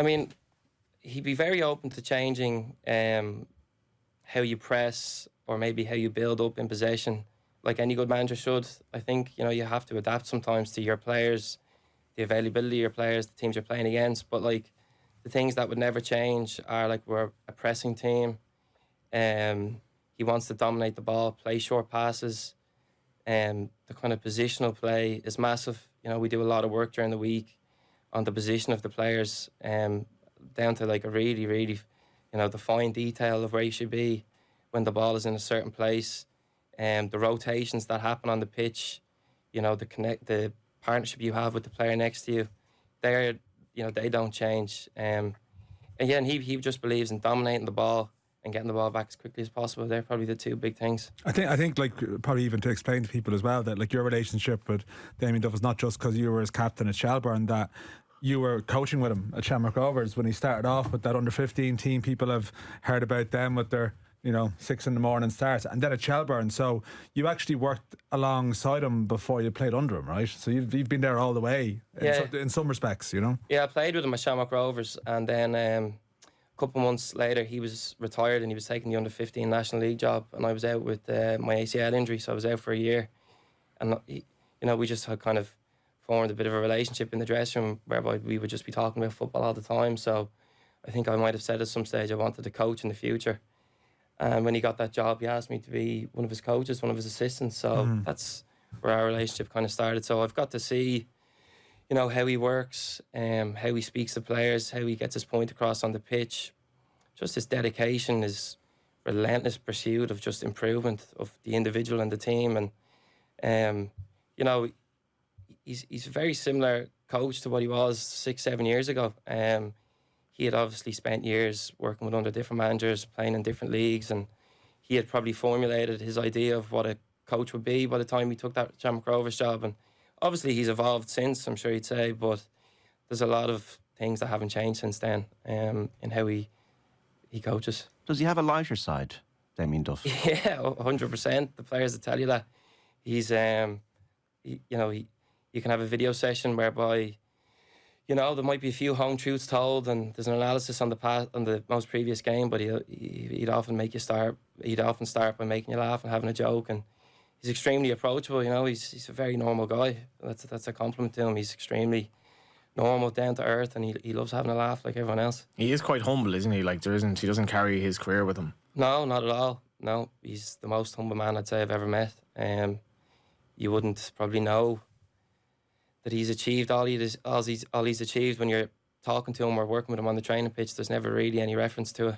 I mean, he'd be very open to changing how you press or maybe how you build up in possession, like any good manager should. I think, you have to adapt sometimes to your players, the availability of your players, the teams you're playing against. But like the things that would never change are like we're a pressing team. He wants to dominate the ball, play short passes. The kind of positional play is massive. We do a lot of work during the week on the position of the players, down to like a really, really, the fine detail of where you should be when the ball is in a certain place, the rotations that happen on the pitch, the partnership you have with the player next to you, they don't change. And he just believes in dominating the ball and getting the ball back as quickly as possible. They're probably the two big things. I think like probably even to explain to people as well that like your relationship with Damien Duff is not just because you were his captain at Shelbourne, that you were coaching with him at Shamrock Rovers when he started off with that under 15 team. People have heard about them with their 6 a.m. starts, and then at Shelbourne. So you actually worked alongside him before you played under him, right? So you've been there all the way. In some respects, Yeah, I played with him at Shamrock Rovers, and then a couple of months later he was retired and he was taking the under 15 National League job, and I was out with my ACL injury, so I was out for a year. And we just had kind of formed a bit of a relationship in the dressing room whereby we would just be talking about football all the time. So I think I might have said at some stage I wanted to coach in the future. And when he got that job, he asked me to be one of his coaches, one of his assistants. So that's where our relationship kind of started. So I've got to see, how he works, how he speaks to players, how he gets his point across on the pitch. Just his dedication, his relentless pursuit of just improvement of the individual and the team. And, he's a very similar coach to what he was 6-7 years ago. He had obviously spent years working with under different managers, playing in different leagues, and he had probably formulated his idea of what a coach would be by the time he took that Shamrock Rovers job. And obviously he's evolved since, I'm sure he'd say, but there's a lot of things that haven't changed since then in how he coaches. Does he have a lighter side, Damien Duff? Yeah, 100%. The players will tell you that. He's, you can have a video session whereby there might be a few home truths told, and there's an analysis on the most previous game, but he'd often start by making you laugh and having a joke, and he's extremely approachable. He's a very normal guy. That's a compliment to him. He's extremely normal, down to earth, and he loves having a laugh like everyone else. He is quite humble, isn't he? Like he doesn't carry his career with him. No, not at all. No, he's the most humble man I'd say I've ever met. You wouldn't probably know that he's achieved all he's achieved when you're talking to him or working with him on the training pitch. There's never really any reference to it.